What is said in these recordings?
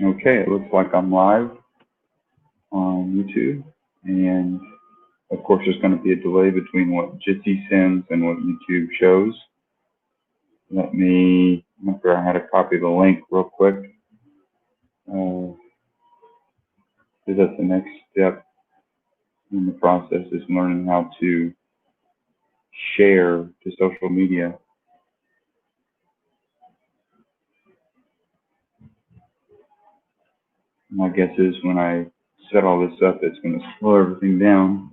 Okay, it looks like I'm live on YouTube, and of course there's going to be a delay between what Jitsi sends and what YouTube shows. Let me make sure I had a copy of the link real quick, because that's the next step in the process, is learning how to share to social media. My guess is when I set all this up, it's going to slow everything down.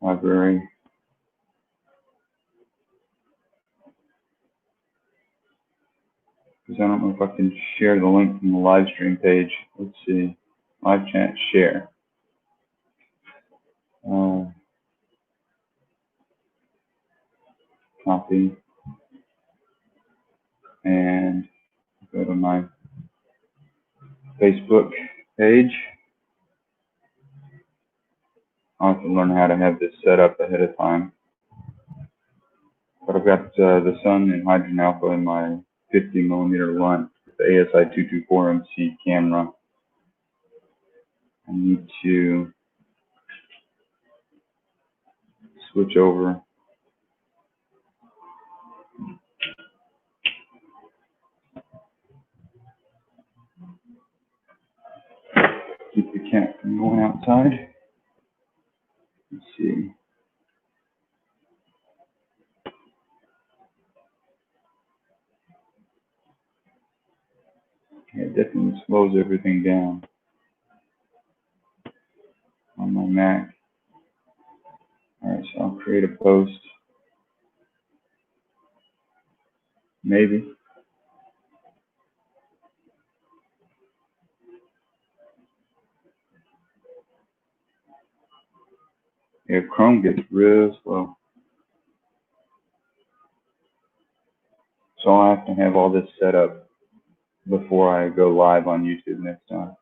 Library. Because I don't know if I can share the link from the live stream page. Let's see. Live chat share. Copy. And go to my Facebook page. I'll have to learn how to have this set up ahead of time. But I've got the sun and hydrogen alpha in my 50mm lunt with the ASI 224MC camera. I need to switch over. Keep the cat from going outside. Let's see. Yeah, it definitely slows everything down on my Mac. Alright, so I'll create a post. Maybe. Yeah, Chrome gets real slow. So I'll have to have all this set up before I go live on YouTube next time.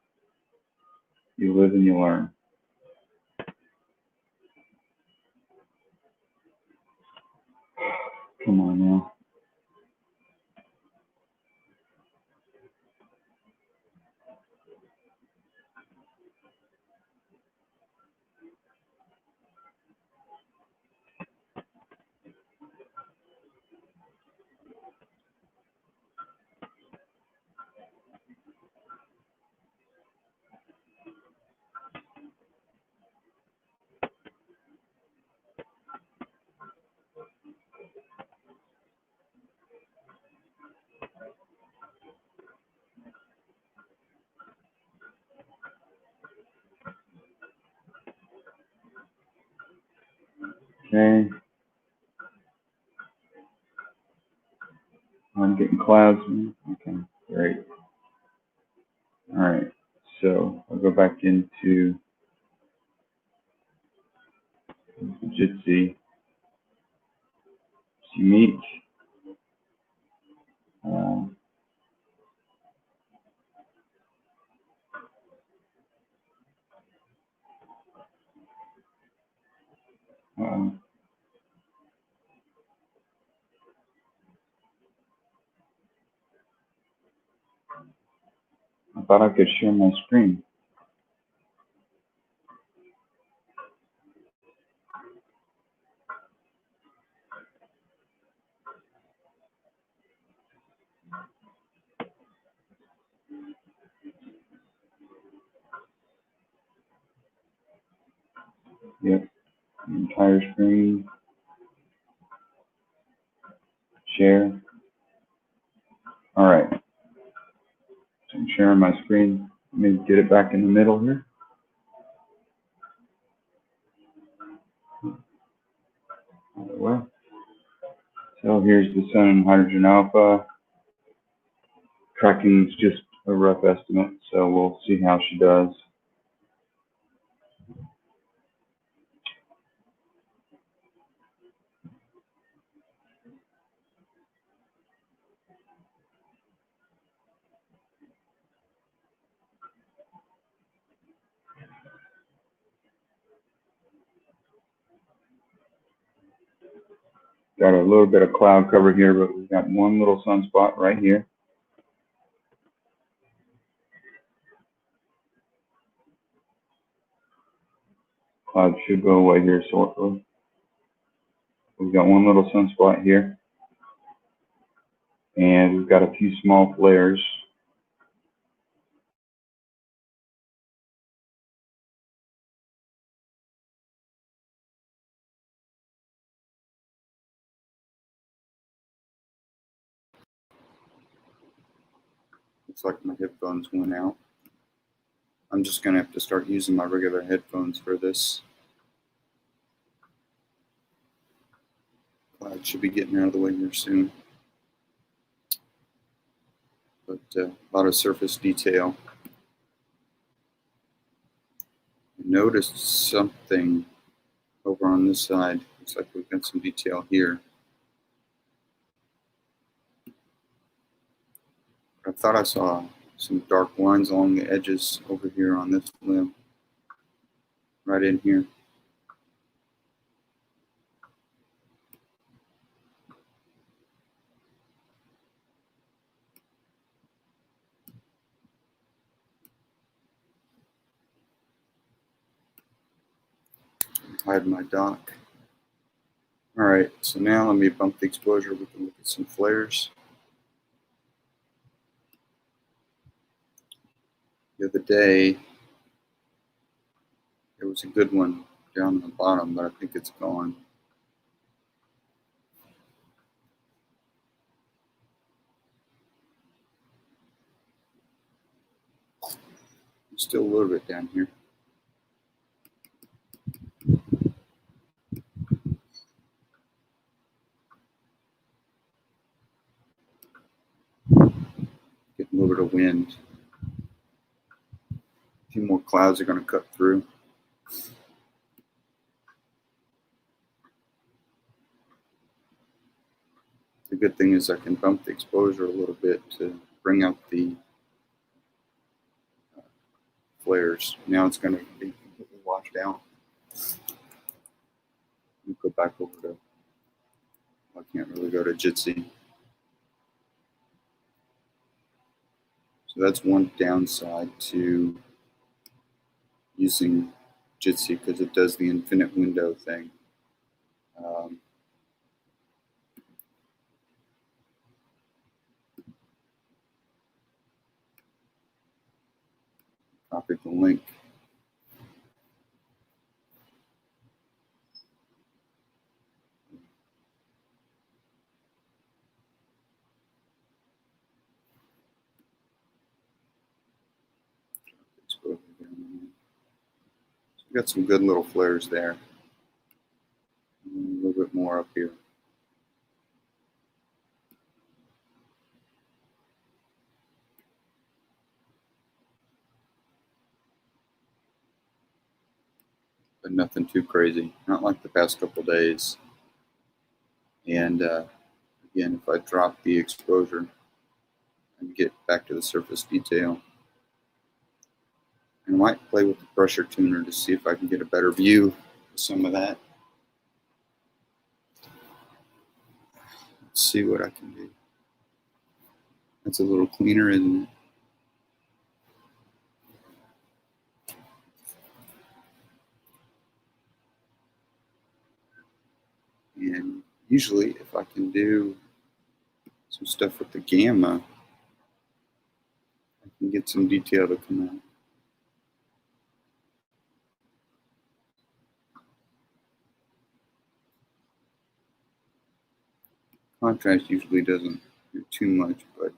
You live and you learn. Come on now. Okay. I'm getting clouds. Okay, great. All right. So I'll go back into Jitsi. Meet. I thought I could share my screen. Yep. The entire screen. Share. All right. So I'm sharing my screen. Let me get it back in the middle here. Well, so here's the sun and hydrogen alpha. Tracking is just a rough estimate, so we'll see how she does. Got a little bit of cloud cover here, but we've got one little sunspot right here. Cloud should go away here shortly. We've got one little sunspot here, and we've got a few small flares. Looks like my headphones went out. I'm just going to have to start using my regular headphones for this. Cloud should be getting out of the way here soon. But a lot of surface detail. I noticed something over on this side. Looks like we've got some detail here. I thought I saw some dark lines along the edges over here on this limb. Right in here. Hide my dock. Alright, so now let me bump the exposure. We can look at some flares. The other day, there was a good one down the bottom, but I think it's gone. Still a little bit down here. Getting a little bit of wind. A few more clouds are going to cut through. The good thing is I can bump the exposure a little bit to bring out the flares. Now it's going to be completely washed out. Let me go back over to, I can't really go to Jitsi. So that's one downside to using Jitsi, because it does the infinite window thing. Copy the link. So we got some good little flares there. A little bit more up here. But nothing too crazy, not like the past couple days. And again, if I drop the exposure and get back to the surface detail, and I might play with the pressure tuner to see if I can get a better view of some of that. Let's see what I can do. That's a little cleaner, isn't it? And usually if I can do some stuff with the gamma, I can get some detail to come out. Contrast usually doesn't do too much, but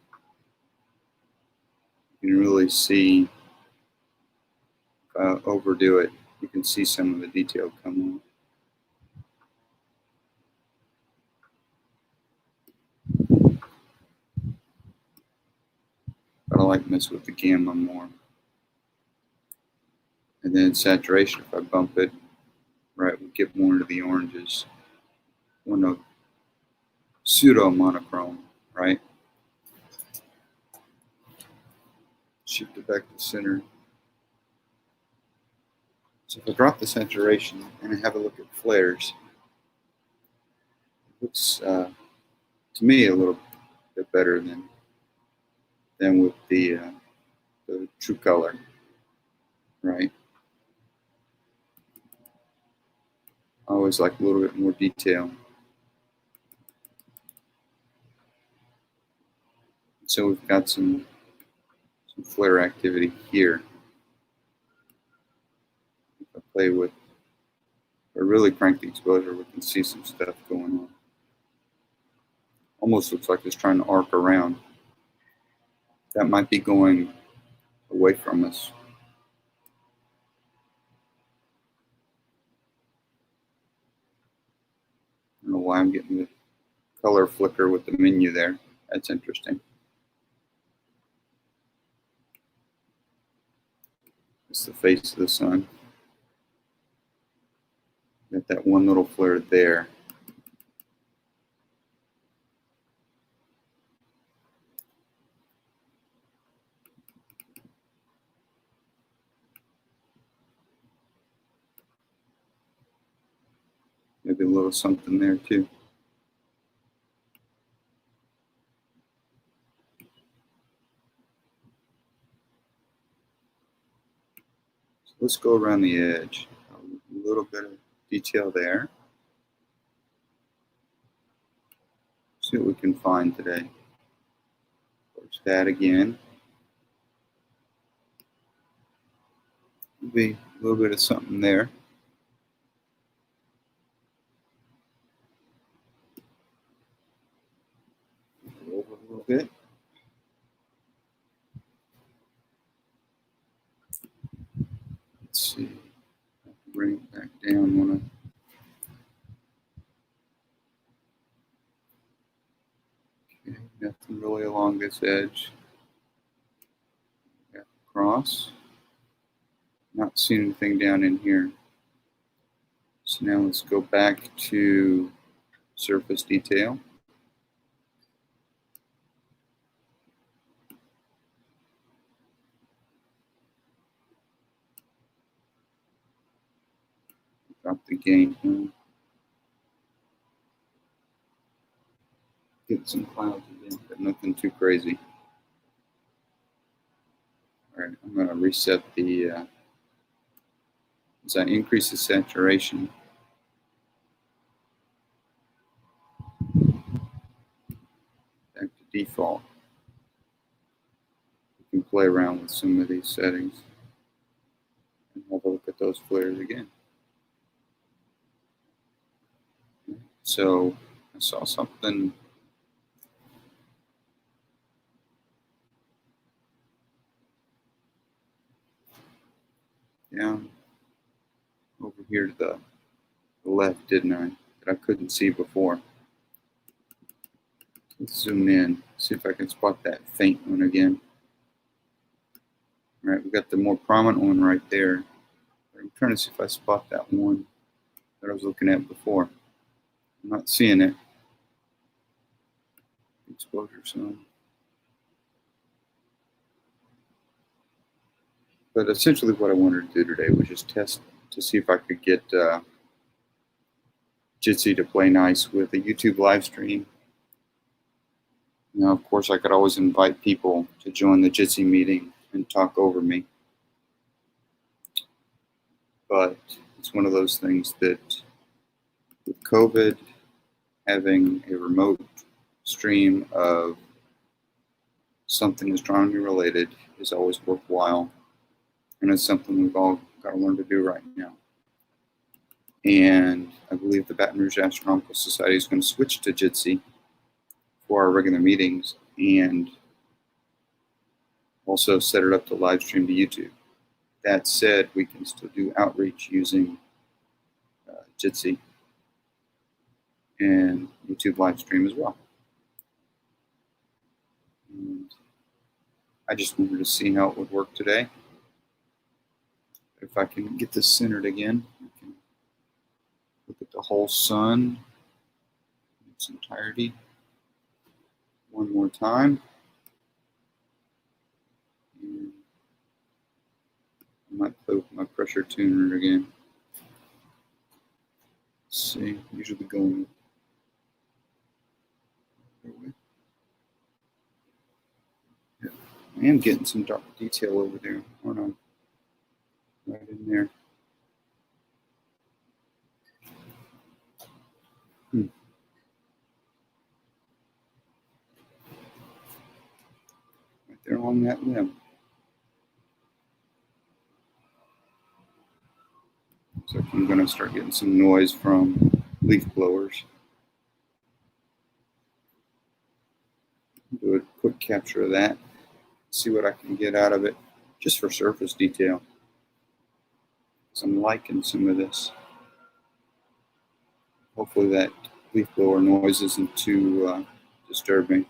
you can really see, if I overdo it, you can see some of the detail come out. But I like mess with the gamma more. And then saturation, if I bump it, right, we get more into the oranges. Well, no, pseudo monochrome, right? Shift it back to center. So if I drop the saturation and I have a look at flares, Looks to me a little bit better than with the true color, right? I always like a little bit more detail. So we've got some flare activity here. If I play with, or really crank the exposure, we can see some stuff going on. Almost looks like it's trying to arc around. That might be going away from us. I don't know why I'm getting the color flicker with the menu there. That's interesting. It's the face of the sun. Got that one little flare there. Maybe a little something there too. So let's go around the edge. A little bit of detail there. See what we can find today. There's that again. Maybe a little bit of something there. Over a little bit. Let's see. Bring it back down. Okay, nothing really along this edge. Got across. Not seeing anything down in here. So now let's go back to surface detail. Drop the gain here. Get some clouds again, but nothing too crazy. All right, I'm going to reset the, as I increase the saturation, back to default. You can play around with some of these settings and have a look at those flares again. So I saw something down over here to the left, didn't I? That I couldn't see before. Let's zoom in, see if I can spot that faint one again. All right, we got the more prominent one right there. I'm trying to see if I spot that one that I was looking at before. I'm not seeing it. Exposure zone. But essentially what I wanted to do today was just test to see if I could get Jitsi to play nice with a YouTube live stream. Now, of course, I could always invite people to join the Jitsi meeting and talk over me. But it's one of those things that with COVID, having a remote stream of something astronomy related is always worthwhile. And it's something we've all got to learn to do right now. And I believe the Baton Rouge Astronomical Society is going to switch to Jitsi for our regular meetings and also set it up to live stream to YouTube. That said, we can still do outreach using Jitsi and YouTube live stream as well. And I just wanted to see how it would work today. If I can get this centered again, we can look at the whole sun in its entirety one more time. And I might play with my pressure tuner again. Let's see, usually going I am getting some dark detail over there, aren't I? Right in there. Right there on that limb. So I'm going to start getting some noise from leaf blowers. Do a quick capture of that. See what I can get out of it, just for surface detail. So I'm liking some of this. Hopefully that leaf blower noise isn't too disturbing.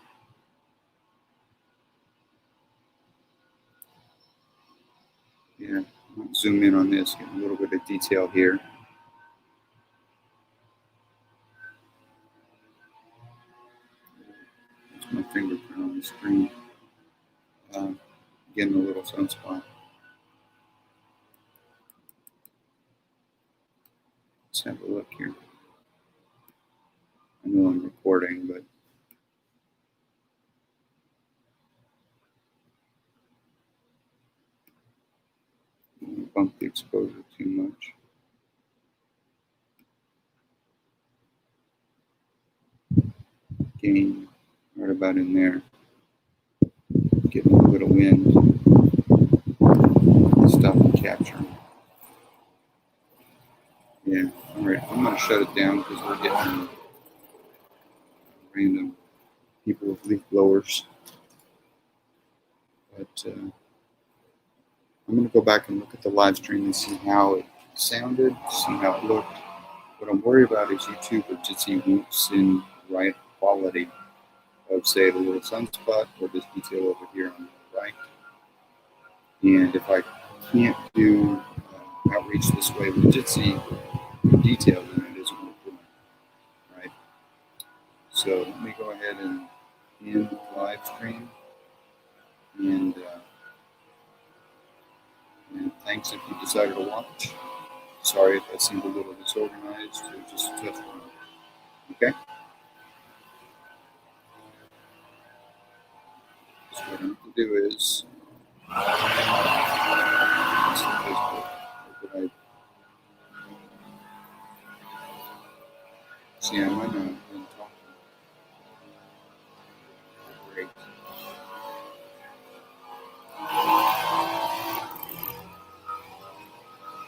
Yeah, I'll zoom in on this, get a little bit of detail here. There's my fingerprint on the screen. Getting a little sunspot. Let's have a look here. I know I'm recording, but I don't want to bump the exposure too much. Gain right about in there. Getting a little bit of wind. Stop the capture. Yeah, all right. I'm going to shut it down because we're getting random people with leaf blowers. But I'm going to go back and look at the live stream and see how it sounded, see how it looked. What I'm worried about is YouTube or Jitsi won't send right quality of, say, the little sunspot or this detail over here on the right. And if I can't do outreach this way with Jitsi detail, then it isn't worth doing, right? So let me go ahead and end the live stream. And thanks if you decided to watch. Sorry if I seemed a little disorganized or just a touch wrong. Okay? So what I'm going to do is see, I'm going to